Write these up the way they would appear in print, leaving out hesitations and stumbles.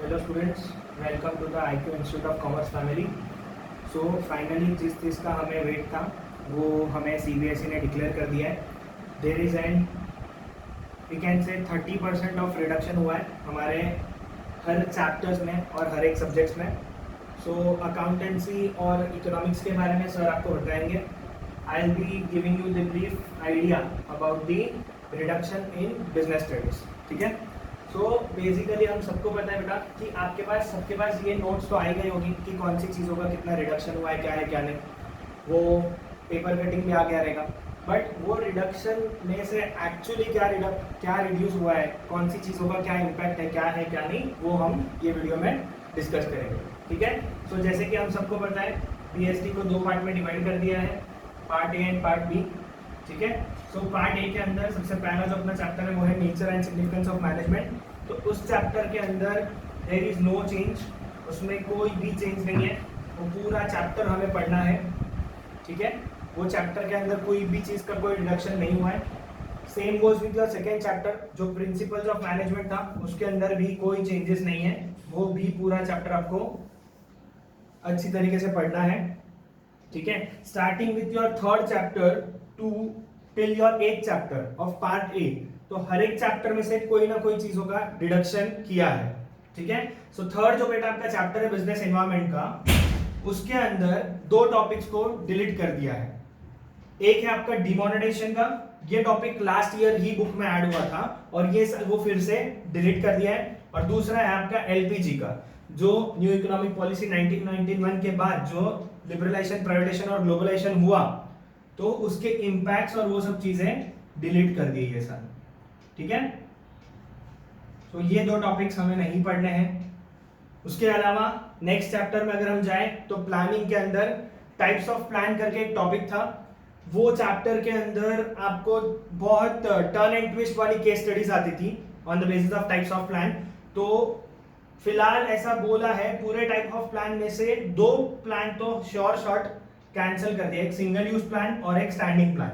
Hello students, welcome to the IQ institute of commerce family. So finally जिस चीज़ का हमें वेट था वो हमें CBSE ने डिक्लेयर कर दिया है। There is an we can say 30% of reduction हुआ है हमारे हर चैप्टर्स में और हर एक सब्जेक्ट्स में। सो अकाउंटेंसी और इकोनॉमिक्स के बारे में सर आपको बताएंगे। I will be giving you the brief idea about the reduction in business studies. ठीक है। सो बेसिकली हम सबको पता है बेटा कि आपके पास सबके पास ये नोट्स तो आई गई होगी कि कौन सी चीज़ों का कितना रिडक्शन हुआ है क्या नहीं। वो पेपर कटिंग में आ गया रहेगा, बट वो रिडक्शन में से एक्चुअली क्या रिड्यूस हुआ है, कौन सी चीज़ों का क्या इम्पैक्ट है क्या नहीं, वो हम ये वीडियो में डिस्कस करेंगे। ठीक है। सो जैसे कि हम सबको पता है PhD को दो पार्ट में डिवाइड कर दिया है, part A and part B. ठीक है। सो पार्ट ए के अंदर सबसे पहला जो अपना चैप्टर है वो है nature and significance of management. तो उस चैप्टर के अंदर देयर इज नो चेंज, उसमें कोई भी चेंज नहीं है। वो पूरा चैप्टर हमें पढ़ना है। ठीक है। वो चैप्टर के अंदर कोई भी चीज़ का कोई रिडक्शन नहीं हुआ है। Same goes with your second chapter जो प्रिंसिपल्स ऑफ मैनेजमेंट था, उसके अंदर भी कोई चेंजेस नहीं है। वो भी पूरा चैप्टर आपको अच्छी तरीके से पढ़ना है। ठीक है। Starting with your third chapter two till your 8th chapter of part A, तो हर एक चैप्टर में से कोई ना कोई चीजों का रिडक्शन किया है। ठीक है। सो थर्ड जो बेटा आपका चैप्टर है बिजनेस एनवायरनमेंट का, उसके अंदर दो टॉपिक्स को डिलीट कर दिया है। एक है आपका डिमोनेटाइजेशन का, ये टॉपिक लास्ट ईयर ही बुक में ऐड हुआ था और ये वो फिर से डिलीट कर दिया है। और दूसरा है आपका LPG का, जो न्यू इकोनॉमिक पॉलिसी 1991 के बाद जो लिबरलाइजेशन, प्राइवेटाइजेशन और ग्लोबलाइजेशन हुआ, तो उसके इंपैक्ट्स और वो सब चीजें डिलीट कर दी है सर। ठीक है। तो ये दो टॉपिक्स हमें नहीं पढ़ने हैं। उसके अलावा नेक्स्ट चैप्टर में अगर हम जाएं तो प्लानिंग के अंदर टाइप्स ऑफ प्लान करके एक टॉपिक था। वो चैप्टर के अंदर आपको बहुत टर्न एंड ट्विस्ट वाली केस स्टडीज आती थी on the basis of types of plan. तो फिलहाल ऐसा बोला है पूरे टाइप ऑफ प्लान में से दो प्लान तो श्योर शॉट कैंसिल कर दिया, एक सिंगल यूज प्लान और एक स्टैंडिंग प्लान।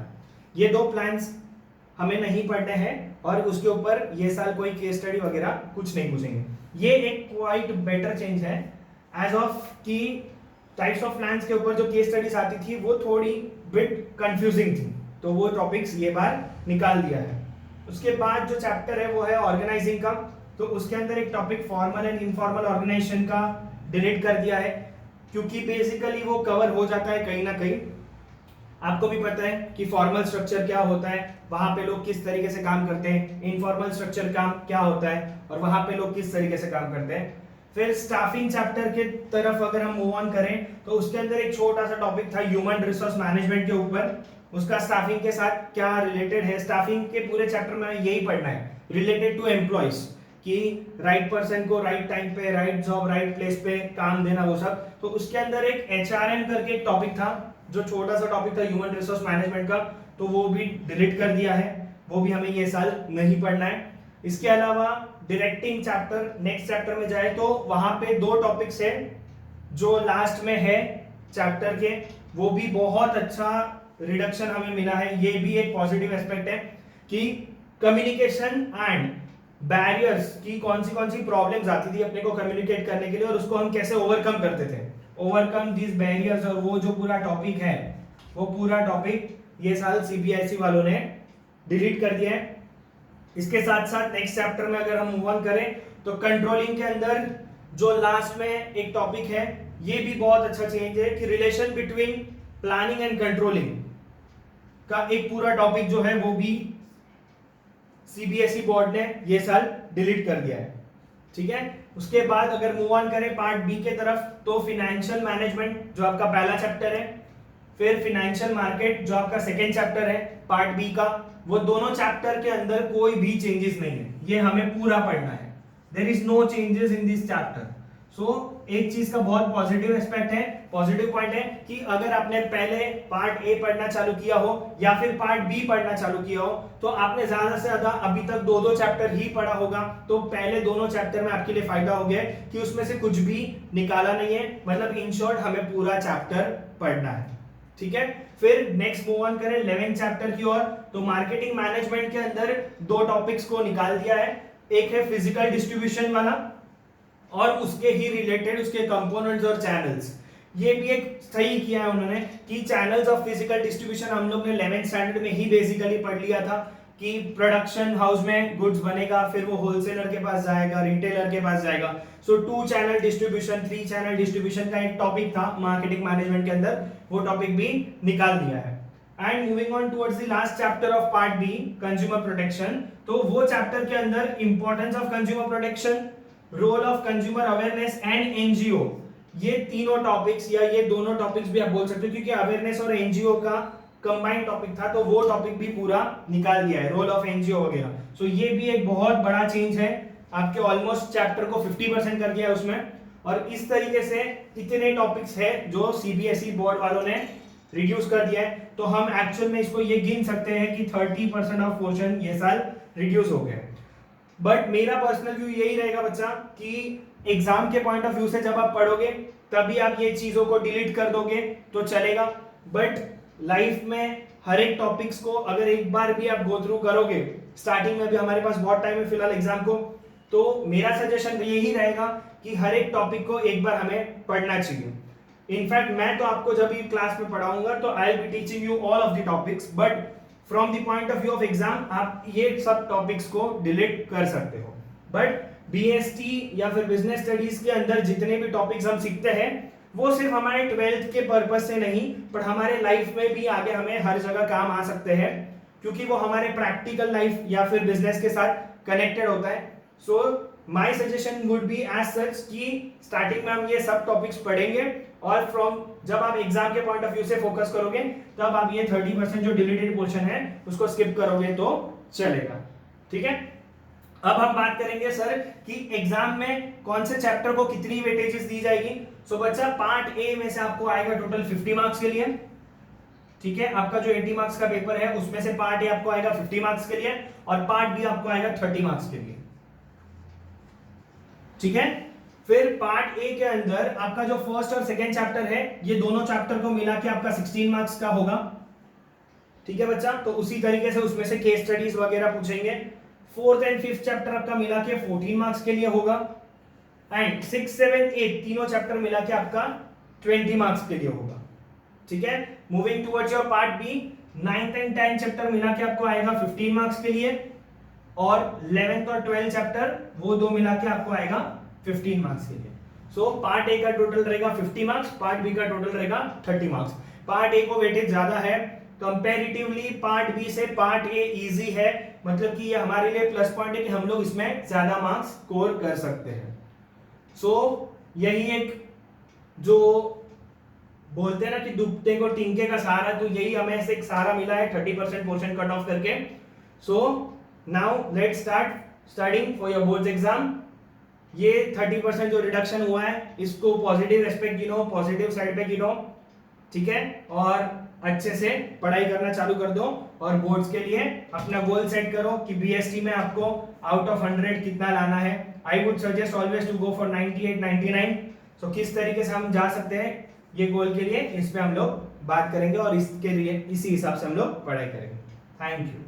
ये दो प्लान्स हमें नहीं पढ़ने हैं और उसके ऊपर ये साल कोई केस स्टडी वगैरह कुछ नहीं पूछेंगे। ये एक क्वाइट बेटर चेंज है एज ऑफ कि टाइप्स ऑफ प्लान्स के ऊपर जो केस स्टडीज आती थी वो थोड़ी बिट कंफ्यूजिंग थी, तो वो टॉपिक्स ये बार निकाल दिया है। उसके बाद जो चैप्टर है वो है ऑर्गेनाइजिंग का, तो उसके अंदर एक topic formal and informal organisation का डिलीट कर दिया है, क्योंकि बेसिकली वो कवर हो जाता है कहीं ना कहीं। आपको भी पता है कि फॉर्मल स्ट्रक्चर क्या होता है, वहां पे लोग किस तरीके से काम करते हैं, इनफॉर्मल स्ट्रक्चर काम क्या होता है और वहां पे लोग किस तरीके से काम करते हैं। फिर स्टाफिंग चैप्टर के तरफ अगर हम मूव ऑन करें तो उसके अंदर एक छोटा सा टॉपिक था ह्यूमन रिसोर्स मैनेजमेंट के ऊपर, उसका स्टाफिंग के साथ क्या रिलेटेड है। स्टाफिंग के पूरे चैप्टर में यही पढ़ना है, रिलेटेड टू एम्प्लॉइज, कि राइट पर्सन को राइट टाइम पे राइट जॉब राइट प्लेस पे काम देना, वो सब। तो उसके अंदर एक HRM करके एक टॉपिक था, जो छोटा सा टॉपिक था ह्यूमन रिसोर्स मैनेजमेंट का, तो वो भी डिलीट कर दिया है, वो भी हमें ये साल नहीं पढ़ना है। इसके अलावा डायरेक्टिंग चैप्टर नेक्स्ट चैप्टर में जाए तो वहां पे दो टॉपिक्स है जो लास्ट में है चैप्टर के, वो भी बहुत अच्छा रिडक्शन हमें मिला है। ये भी एक पॉजिटिव एस्पेक्ट है कि कम्युनिकेशन एंड बैरियर्स की कौन सी प्रॉब्लम्स आती थी अपने को कम्युनिकेट करने के लिए और उसको हम कैसे ओवरकम करते थे, ओवरकम दिस बैरियर्स। और वो जो पूरा टॉपिक है, वो पूरा टॉपिक ये साल CBSE वालों ने डिलीट कर दिया है। इसके साथ साथ नेक्स्ट चैप्टर में अगर हम मूव ऑन करें तो कंट्रोलिंग के अंदर जो लास्ट में एक टॉपिक है, ये भी बहुत अच्छा चेंज है कि relation between planning and controlling का एक पूरा टॉपिक जो है वो भी CBSE बोर्ड ने ये साल डिलीट कर दिया है। ठीक है। उसके बाद अगर मूव ऑन करें पार्ट बी के तरफ तो फाइनेंशियल मैनेजमेंट जो आपका पहला चैप्टर है, फिर फाइनेंशियल मार्केट जो आपका सेकेंड चैप्टर है पार्ट बी का, वो दोनों चैप्टर के अंदर कोई भी चेंजेस नहीं है, ये हमें पूरा पढ़ना है। There is no changes in this chapter. So एक चीज का बहुत पॉजिटिव एस्पेक्ट है, पॉजिटिव पॉइंट है कि अगर आपने पहले पार्ट ए पढ़ना चालू किया हो या फिर पार्ट बी पढ़ना चालू किया हो तो आपने ज्यादा से ज्यादा अभी तक दो चैप्टर ही पढ़ा होगा, तो पहले दोनों चैप्टर में आपके लिए फायदा हो गया कि उसमें से कुछ भी निकाला नहीं है, मतलब इन शॉर्ट हमें पूरा चैप्टर पढ़ना है। ठीक है। फिर नेक्स्ट मूव ऑन करें 11th चैप्टर की ओर, तो मार्केटिंग मैनेजमेंट के अंदर दो टॉपिक्स को निकाल दिया है, एक है फिजिकल डिस्ट्रीब्यूशन वाला और उसके ही रिलेटेड उसके कंपोनेंट्स और चैनल्स। ये भी एक सही किया है उन्होंने कि चैनल्स ऑफ फिजिकल डिस्ट्रीब्यूशन हम लोग ने 11th स्टैंडर्ड में ही बेसिकली पढ़ लिया था कि प्रोडक्शन हाउस में गुड्स बनेगा, फिर वो होलसेलर के पास जाएगा, रिटेलर के पास जाएगा। सो 2 चैनल डिस्ट्रीब्यूशन, 3 चैनल डिस्ट्रीब्यूशन का एक टॉपिक था मार्केटिंग मैनेजमेंट के अंदर, वो टॉपिक भी निकाल दिया है। And moving on towards the last chapter of part B, consumer protection. तो वो चैप्टर के अंदर importance of consumer protection, role of consumer awareness and NGO, ये तीनों टॉपिक्स या ये दोनों टॉपिक्स भी आप बोल सकते हो क्योंकि अवेयरनेस और एनजीओ का कंबाइंड टॉपिक था, तो वो टॉपिक भी पूरा निकाल दिया है, रोल ऑफ एनजीओ वगैरह। सो ये भी एक बहुत बड़ा चेंज है, आपके ऑलमोस्ट चैप्टर को 50% कर दिया है उसमें। और इस तरीके से इतने टॉपिक्स है जो सीबीएसई बोर्ड वालों ने रिड्यूस कर दिया है, तो हम एक्चुअल में इसको ये गिन सकते हैं कि 30% ऑफ पोर्शन ये साल रिड्यूस हो गया। बट मेरा पर्सनल व्यू यही रहेगा बच्चा कि एग्जाम के पॉइंट ऑफ व्यू से जब आप पढ़ोगे तभी आप ये चीजों को डिलीट कर दोगे तो चलेगा, बट लाइफ में हर एक टॉपिक्स को अगर एक बार भी आप गो थ्रू करोगे, स्टार्टिंग में भी हमारे पास बहुत टाइम है फिलहाल एग्जाम को, तो मेरा सजेशन यही रहेगा कि हर एक टॉपिक को एक बार हमें पढ़ना चाहिए। इनफैक्ट मैं तो आपको जब भी क्लास में पढ़ाऊंगा तो I will be teaching you all of the topics, but from the point of view of exam आप ये सब टॉपिक्स को डिलीट कर सकते हो। बट बीएसटी या फिर बिजनेस स्टडीज के अंदर जितने भी टॉपिक्स हम सीखते हैं वो सिर्फ हमारे 12th के पर्पज से नहीं, पर हमारे लाइफ में भी आगे हमें हर जगह काम आ सकते हैं क्योंकि वो हमारे प्रैक्टिकल लाइफ या फिर बिजनेस के साथ कनेक्टेड होता है। So my suggestion would be as such कि स्टार्टिंग में हम ये सब टॉपिक्स पढ़ेंगे और फ्रॉम जब आप एग्जाम के पॉइंट ऑफ व्यू से फोकस करोगे तब आप ये 30% जो डिलीटेड पोर्शन है उसको स्किप करोगे तो चलेगा। ठीक है, अब हम बात करेंगे सर कि एग्जाम में कौन से चैप्टर को कितनी वेटेजेस दी जाएगी। सो बच्चा पार्ट ए में से आपको आएगा टोटल 50 मार्क्स के लिए। ठीक है, आपका जो 80 मार्क्स का पेपर है उसमें से पार्ट ए आपको आएगा 50 मार्क्स के लिए और पार्ट बी आपको आएगा 30 मार्क्स के लिए। ठीक है, फिर पार्ट ए के अंदर आपका जो फर्स्ट और सेकेंड चैप्टर है ये दोनों चैप्टर को मिला के आपका 16 मार्क्स का होगा। ठीक है बच्चा, तो उसी तरीके से उसमें से केस स्टडीज वगैरह पूछेंगे। 4th एंड 5th चैप्टर आपका मिला के 14 मार्क्स के लिए होगा एंड 6, 7, 8 तीनों चैप्टर मिला के आपका 20 मार्क्स के लिए होगा। ठीक है, moving towards your part B, 9th and 10th chapter मिला के आपको आएगा 15 मार्क्स के लिए और 11th और 12th चैप्टर वो दो मिला के आपको आएगा 15 मार्क्स के लिए। सो पार्ट ए का टोटल रहेगा 50 मार्क्स, पार्ट बी का टोटल रहेगा 30 मार्क्स। पार्ट ए को वेटेज ज्यादा है कंपैरेटिवली, पार्ट बी से पार्ट ए इजी है, मतलब कि ये हमारे लिए प्लस पॉइंट है कि हम लोग इसमें ज्यादा मार्क्स स्कोर कर सकते हैं। सो यही एक जो बोलते हैं ना कि दुखते को टिंके का सहारा, तो यही हमें से एक सहारा मिला है 30% पोर्शन कट ऑफ करके। So now let's start studying for your boards exam. ये 30% जो रिडक्शन हुआ है इसको पॉजिटिव एस्पेक्ट गिनो, पॉजिटिव साइड पे गिनो। ठीक है, और अच्छे से पढ़ाई करना चालू कर दो और बोर्ड्स के लिए अपना गोल सेट करो कि बीएसटी में आपको आउट ऑफ 100 कितना लाना है। I would suggest always to go for 98, 99। So किस तरीके से हम जा सकते हैं ये गोल के लिए, इस पे हम लोग बात करेंगे और इसके लिए इसी हिसाब से हम लोग पढ़ाई करेंगे। Thank you.